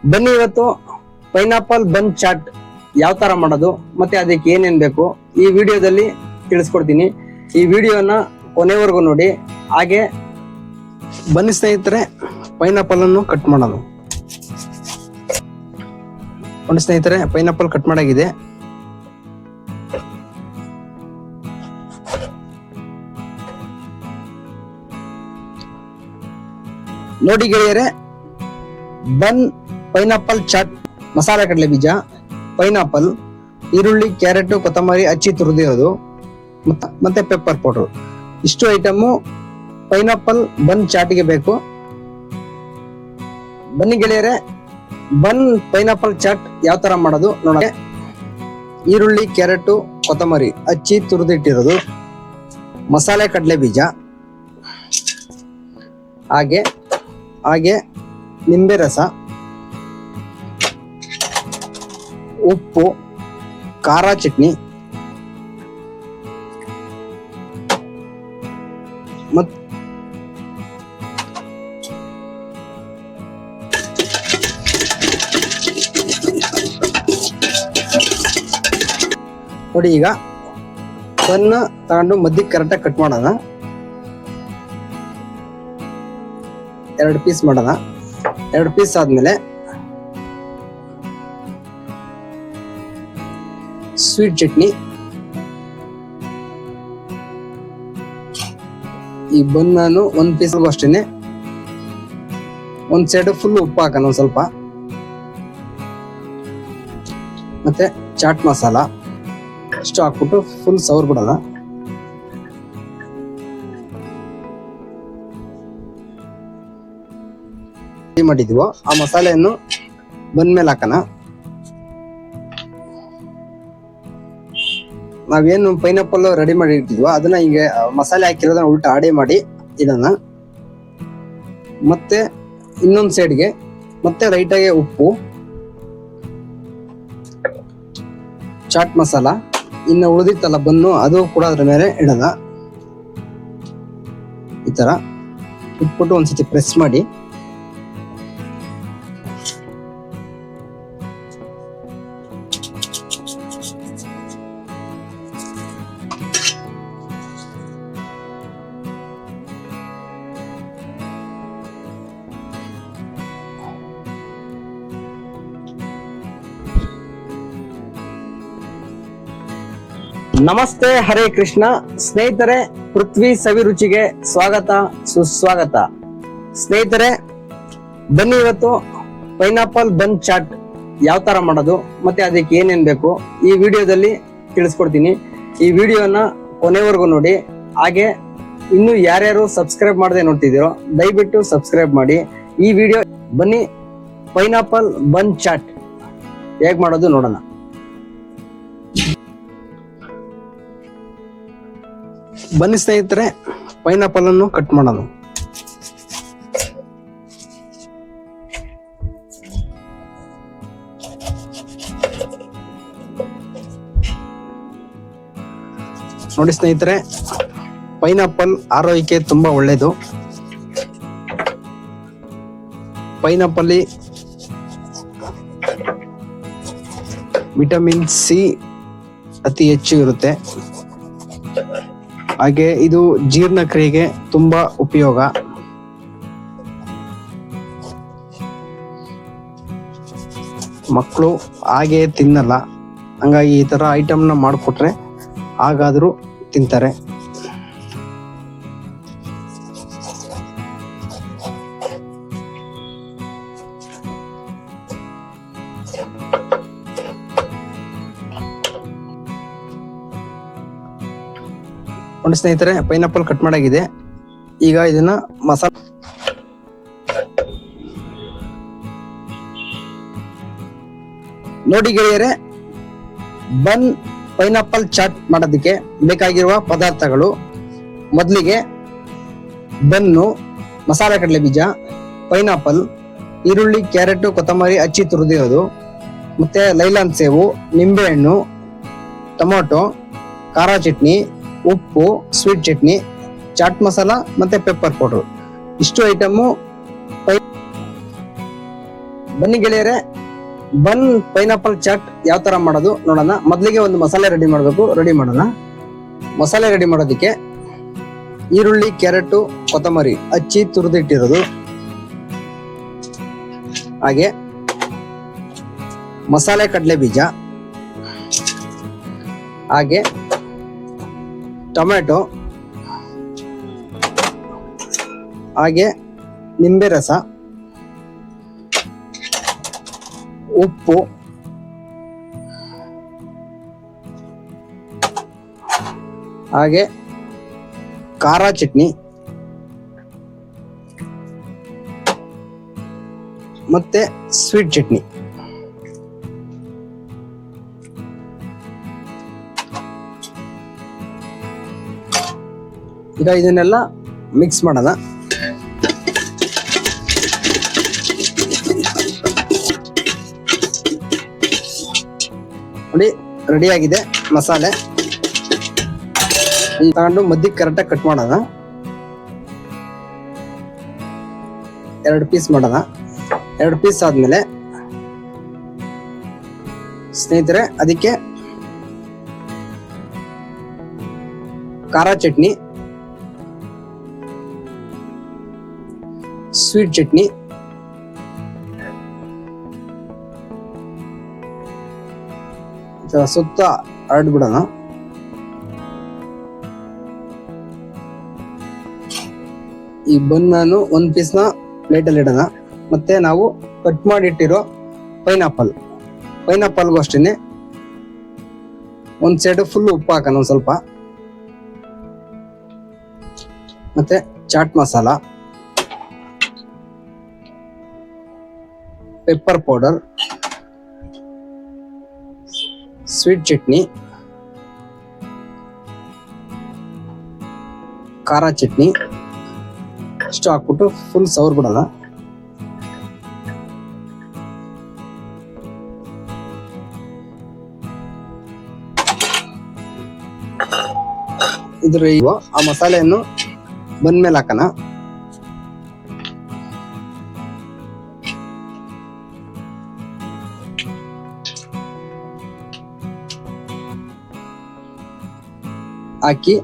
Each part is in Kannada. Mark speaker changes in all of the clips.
Speaker 1: ಬನ್ನಿ ಇವತ್ತು ಪೈನಾಪಲ್ ಬನ್ ಚಾಟ್ ಯಾವ ತರ ಮಾಡೋದು ಮತ್ತೆ ಅದಕ್ಕೆ ಏನೇನ್ ಬೇಕು ಈ ವಿಡಿಯೋದಲ್ಲಿ ತಿಳಿಸ್ಕೊಡ್ತೀನಿ. ಈ ವಿಡಿಯೋನ ಕೊನೆವರೆಗೂ ನೋಡಿ. ಹಾಗೆ ಬನ್ನಿ ಸ್ನೇಹಿತರೆ, ಪೈನಾಪಲ್ ಅನ್ನು ಕಟ್ ಮಾಡೋದು. ಬನ್ನಿ ಸ್ನೇಹಿತರೆ, ಪೈನಾಪಲ್ ಕಟ್ ಮಾಡಾಗಿದೆ. ನೋಡಿ ಗೆಳೆಯರೆ, ಬನ್ ಪೈನಾಪಲ್ ಚಾಟ್ ಮಸಾಲೆ ಕಡಲೆ ಬೀಜ, ಪೈನಾಪಲ್, ಈರುಳ್ಳಿ, ಕ್ಯಾರೆಟ್, ಕೊತ್ತಂಬರಿ ಹಚ್ಚಿ ತುರಿದಿರೋದು ಮತ್ತೆ ಪೆಪ್ಪರ್ ಪೌಡರ್. ಇಷ್ಟು ಐಟಮ್ ಪೈನಾಪಲ್ ಬನ್ ಚಾಟ್ಗೆ ಬೇಕು. ಬನ್ನಿ ಗೆಳೆಯರೆ, ಬನ್ ಪೈನಾಪಲ್ ಚಾಟ್ ಯಾವ ತರ ಮಾಡೋದು ನೋಡ. ಈರುಳ್ಳಿ, ಕ್ಯಾರೆಟ್, ಕೊತ್ತಂಬರಿ ಹಚ್ಚಿ ತುರಿದಿಟ್ಟಿರೋದು, ಮಸಾಲೆ ಕಡಲೆ ಬೀಜ, ಹಾಗೆ ನಿಂಬೆ ರಸ, ಉಪ್ಪು, ಖಾರ ಚಟ್ನಿ ಮತ್ ನೋಡಿ. ಈಗ ಬನ್ನ ತಗೊಂಡು ಮಧ್ಯಕ್ಕೆ ಕರೆಕ್ಟಾಗಿ ಕಟ್ ಮಾಡೋಣ. 2 ಪೀಸ್ ಮಾಡೋಣ. 2 ಪೀಸ್ ಆದ್ಮೇಲೆ ಸ್ವೀಟ್ ಚಟ್ನಿ, ಈ ಬನ್ನನ್ನು 1 ಪೀಸ್ ಅಷ್ಟೇನೆ. ಒಂದ್ ಸೈಡ್ ಫುಲ್ ಉಪ್ಪು ಹಾಕೋಣ, ಒಂದ್ ಸ್ವಲ್ಪ. ಮತ್ತೆ ಚಾಟ್ ಮಸಾಲ ಇಷ್ಟು ಹಾಕ್ಬಿಟ್ಟು ಫುಲ್ ಸವರ್ ಬಿಡೋಣ. ಮಾಡಿದ್ವೋ ಆ ಮಸಾಲೆಯನ್ನು ಬಂದ ಮೇಲೆ ಹಾಕೋಣ. ನಾವೇನು ಪೈನಾಪಲ್ ರೆಡಿ ಮಾಡಿ ಇಟ್ಟಿದ್ವೋ ಅದನ್ನ ಈಗ ಮಸಾಲೆ ಹಾಕಿರೋದನ್ನ ಉಲ್ಟಾ ಆಡೆ ಮಾಡಿ ಇಡೋಣ. ಮತ್ತೆ ಇನ್ನೊಂದ್ ಸೈಡ್ಗೆ ಮತ್ತೆ ಲೈಟಾಗಿ ಉಪ್ಪು, ಚಾಟ್ ಮಸಾಲ, ಇನ್ನು ಉಳಿದಿತ್ತಲ್ಲ ಬನ್ನು ಅದು ಕೂಡ ಅದ್ರ ಮೇಲೆ ಇಡೋಣ. ಈ ತರ ಇಟ್ಬಿಟ್ಟು ಒಂದ್ಸತಿ ಪ್ರೆಸ್ ಮಾಡಿ ನಮಸ್ತೆ, ಹರೇ ಕೃಷ್ಣ. ಸ್ನೇಹಿತರೆ, ಪೃಥ್ವಿ ಸವಿರುಚಿಗೆ ಸ್ವಾಗತ, ಸುಸ್ವಾಗತ. ಸ್ನೇಹಿತರೆ, ಬನ್ನಿ ಇವತ್ತು ಪೈನಾಪಲ್ ಬನ್ ಚಾಟ್ ಯಾವ ತರ ಮಾಡೋದು ಮತ್ತೆ ಅದಕ್ಕೆ ಏನೇನ್ ಬೇಕು ಈ ವಿಡಿಯೋದಲ್ಲಿ ತಿಳಿಸ್ಕೊಡ್ತೀನಿ. ಈ ವಿಡಿಯೋನ ಕೊನೆವರೆಗೂ ನೋಡಿ. ಹಾಗೆ ಇನ್ನು ಯಾರ್ಯಾರು ಸಬ್ಸ್ಕ್ರೈಬ್ ಮಾಡದೆ ನೋಡ್ತಿದ್ದೀರೋ ದಯವಿಟ್ಟು ಸಬ್ಸ್ಕ್ರೈಬ್ ಮಾಡಿ. ಈ ವಿಡಿಯೋ ಬನ್ನಿ ಪೈನಾಪಲ್ ಬನ್ ಚಾಟ್ ಹೇಗ್ ಮಾಡೋದು ನೋಡೋಣ. ಬನ್ನಿ ಸ್ನೇಹಿತರೆ, ಪೈನಾಪಲ್ ಅನ್ನು ಕಟ್ ಮಾಡೋಣ. ನೋಡಿ ಸ್ನೇಹಿತರೆ, ಪೈನಾಪಲ್ ಆರೋಗ್ಯಕ್ಕೆ ತುಂಬಾ ಒಳ್ಳೇದು. ಪೈನಾಪಲ್ ವಿಟಮಿನ್ ಸಿ ಅತಿ ಹೆಚ್ಚು ಇರುತ್ತೆ. ಹಾಗೆ ಇದು ಜೀರ್ಣಕ್ರಿಯೆಗೆ ತುಂಬಾ ಉಪಯೋಗ. ಮಕ್ಕಳು ಹಾಗೆ ತಿನ್ನಲ್ಲ, ಹಂಗಾಗಿ ಈ ತರ ಐಟಮ್ನ ಮಾಡಿಕೊಟ್ರೆ ಹಾಗಾದ್ರೂ ತಿಂತಾರೆ. ನೋಡಿ ಸ್ನೇಹಿತರೆ, ಪೈನಾಪಲ್ ಕಟ್ ಮಾಡಾಗಿದೆ. ಈಗ ಇದನ್ನ ಮಸಾಲ ನೋಡಿ ಗೆಳೆಯರೆ, ಬನ್ ಪೈನಾಪಲ್ ಚಾಟ್ ಮಾಡೋದಕ್ಕೆ ಬೇಕಾಗಿರುವ ಪದಾರ್ಥಗಳು: ಮೊದಲಿಗೆ ಬನ್ನು, ಮಸಾಲೆ ಕಡಲೆ ಬೀಜ, ಪೈನಾಪಲ್, ಈರುಳ್ಳಿ, ಕ್ಯಾರೆಟ್, ಕೊತ್ತಂಬರಿ ಹಚ್ಚಿ ತುರಿದಿರೋದು, ಮತ್ತೆ ಲೈಲಾನ್ ಸೇವು, ನಿಂಬೆಹಣ್ಣು, ಟೊಮೊಟೊ, ಖಾರ ಚಟ್ನಿ, ಉಪ್ಪು, ಸ್ವೀಟ್ ಚಟ್ನಿ, ಚಾಟ್ ಮಸಾಲ ಮತ್ತೆ ಪೆಪ್ಪರ್ ಪೌಡರ್. ಇಷ್ಟು ಐಟಮ್ ಬನ್ನಿ ಗೆಳೆಯರೆ, ಬನ್ ಪೈನಾಪಲ್ ಚಾಟ್ ಯಾವ ತರ ಮಾಡೋದು ನೋಡೋಣ. ಮೊದಲಿಗೆ ಒಂದು ಮಸಾಲೆ ರೆಡಿ ಮಾಡೋಣ. ಮಸಾಲೆ ರೆಡಿ ಮಾಡೋದಕ್ಕೆ ಈರುಳ್ಳಿ, ಕ್ಯಾರೆಟ್, ಕೊತ್ತಂಬರಿ ಹಚ್ಚಿ ತುರಿದಿಟ್ಟಿರೋದು, ಹಾಗೆ ಮಸಾಲೆ ಕಡಲೆ ಬೀಜ, ಹಾಗೆ ಟೊಮೆಟೊ, ಹಾಗೆ ನಿಂಬೆ ರಸ, ಉಪ್ಪು, ಹಾಗೆ ಖಾರ ಚಟ್ನಿ ಮತ್ತೆ ಸ್ವೀಟ್ ಚಟ್ನಿ. ಈಗ ಇದನ್ನೆಲ್ಲ ಮಿಕ್ಸ್ ಮಾಡೋಣ. ನೋಡಿ, ರೆಡಿ ಆಗಿದೆ ಮಸಾಲೆ. ತಗೊಂಡು ಮಧ್ಯಕ್ಕೆ ಕರೆಕ್ಟಾಗಿ ಕಟ್ ಮಾಡೋಣ. 2 ಪೀಸ್ ಮಾಡೋಣ. 2 ಪೀಸ್ ಆದ್ಮೇಲೆ ಸ್ನೇಹಿತರೆ, ಅದಕ್ಕೆ ಖಾರ ಚಟ್ನಿ, ಸ್ವೀಟ್ ಚಟ್ನಿ, ಸುತ್ತ ಹರಡ್ಬಿಡೋಣ. ಈ ಬನ್ನನ್ನು 1 ಪೀಸ್ನ ಪ್ಲೇಟಲ್ಲಿ ಇಡೋಣ. ಮತ್ತೆ ನಾವು ಕಟ್ ಮಾಡಿಟ್ಟಿರೋ ಪೈನಾಪಲ್ಗೂ ಅಷ್ಟೇನೆ ಒಂದ್ ಸೈಡ್ ಫುಲ್ ಉಪ್ಪು ಹಾಕೋಣ, ಒಂದ್ ಸ್ವಲ್ಪ. ಮತ್ತೆ chaat masala, pepper powder, sweet chutney, ಖಾರ ಚಟ್ನಿ ಇಷ್ಟು ಹಾಕ್ಬಿಟ್ಟು ಫುಲ್ ಸವರ್ ಬಿಡೋಣ. ಇದ್ರ ಆ ಮಸಾಲೆಯನ್ನು ಬಂದ್ಮೇಲೆ ಹಾಕೋಣ. ಹಾಕಿ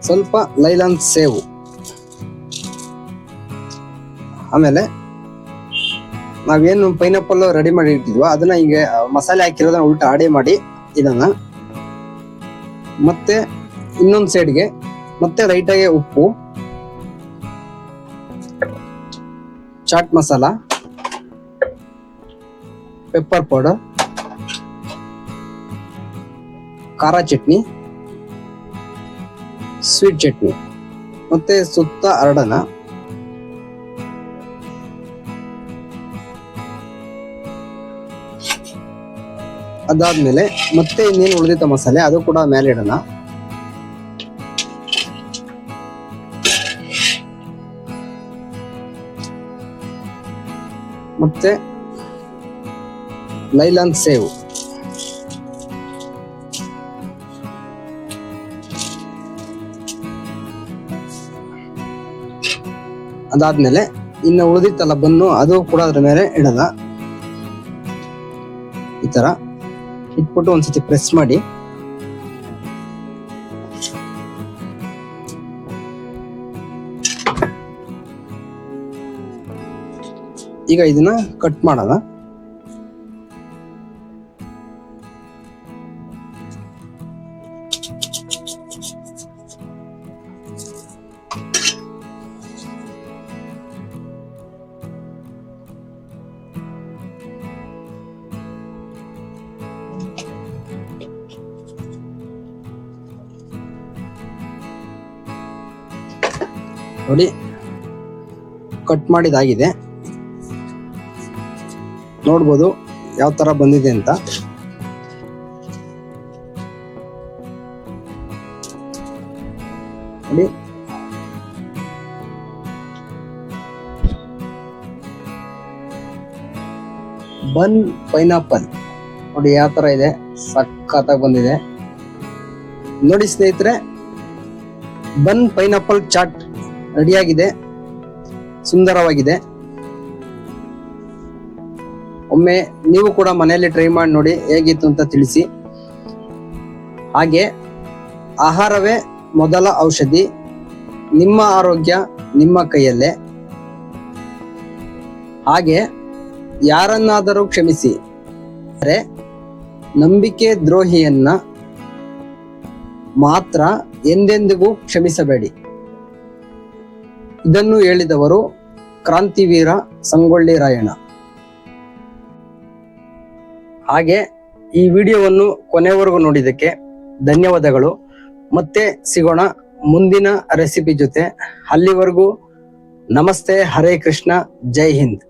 Speaker 1: ಸ್ವಲ್ಪ ಲೈಲಾನ್ ಸೇವು, ಆಮೇಲೆ ನಾವೇನು ಪೈನಾಪಲ್ ರೆಡಿ ಮಾಡಿ ಇಟ್ಟಿದ್ವೋ ಅದನ್ನ ಈಗ ಮಸಾಲೆ ಹಾಕಿರೋದನ್ನ ಉಲ್ಟಾ ಆಡೆ ಮಾಡಿ ಇದನ್ನ ಮತ್ತೆ ಇನ್ನೊಂದು ಸೈಡ್ಗೆ ಮತ್ತೆ ಲೈಟಾಗಿ ಉಪ್ಪು, ಚಾಟ್ ಮಸಾಲ, ಪೆಪ್ಪರ್ ಪೌಡರ್, ಖಾರ ಚಟ್ನಿ, ಸ್ವೀಟ್ ಚಟ್ನಿ ಮತ್ತೆ ಸುತ್ತ ಹರಡೋಣ. ಅದಾದ್ಮೇಲೆ ಮತ್ತೆ ಇನ್ನೇನು ಉಳಿದಿದ್ದ ಮಸಾಲೆ ಅದು ಕೂಡ ಮೇಲೆ ಇಡೋಣ. ಮತ್ತೆ ಲೈಲಾನ್ ಸೇವ್, ಅದಾದ್ಮೇಲೆ ಇನ್ನು ಉಳಿದಿತ್ತಲ್ಲ ಬನ್ನು ಅದು ಕೂಡ ಅದ್ರ ಮೇಲೆ ಇಡೋಣ. ಈ ತರ ಇಟ್ಬಿಟ್ಟು ಒಂದ್ಸತಿ ಪ್ರೆಸ್ ಮಾಡಿ ಈಗ ಇದನ್ನ ಕಟ್ ಮಾಡೋಣ. ನೋಡಿ, ಕಟ್ ಮಾಡಿದಾಗಿದೆ. ನೋಡ್ಬೋದು ಯಾವ ತರ ಬಂದಿದೆ ಅಂತ. ನೋಡಿ, ಬನ್ ಪೈನಾಪಲ್ ನೋಡಿ ಯಾವ ತರ ಇದೆ, ಸಖತ್ತಾಗಿ ಬಂದಿದೆ. ನೋಡಿ ಸ್ನೇಹಿತರೆ, ಬನ್ ಪೈನಾಪಲ್ ಚಾಟ್ ರೆಡಿಯಾಗಿದೆ, ಸುಂದರವಾಗಿದೆ. ಒಮ್ಮೆ ನೀವು ಕೂಡ ಮನೆಯಲ್ಲಿ ಟ್ರೈ ಮಾಡಿ ನೋಡಿ ಹೇಗಿತ್ತು ಅಂತ ತಿಳಿಸಿ. ಹಾಗೆ ಆಹಾರವೇ ಮೊದಲ ಔಷಧಿ. ನಿಮ್ಮ ಆರೋಗ್ಯ ನಿಮ್ಮ ಕೈಯಲ್ಲೇ. ಹಾಗೆ ಯಾರನ್ನಾದರೂ ಕ್ಷಮಿಸಿ, ಆದರೆ ನಂಬಿಕೆ ದ್ರೋಹಿಯನ್ನ ಮಾತ್ರ ಎಂದೆಂದಿಗೂ ಕ್ಷಮಿಸಬೇಡಿ. ಇದನ್ನು ಹೇಳಿದವರು ಕ್ರಾಂತಿವೀರ ಸಂಗೊಳ್ಳಿ ರಾಯಣ್ಣ. ಹಾಗೆ ಈ ವಿಡಿಯೋವನ್ನು ಕೊನೆವರೆಗೂ ನೋಡಿದ್ದಕ್ಕೆ ಧನ್ಯವಾದಗಳು. ಮತ್ತೆ ಸಿಗೋಣ ಮುಂದಿನ ರೆಸಿಪಿ ಜೊತೆ. ಅಲ್ಲಿವರೆಗೂ ನಮಸ್ತೆ, ಹರೇ ಕೃಷ್ಣ, ಜೈ ಹಿಂದ್.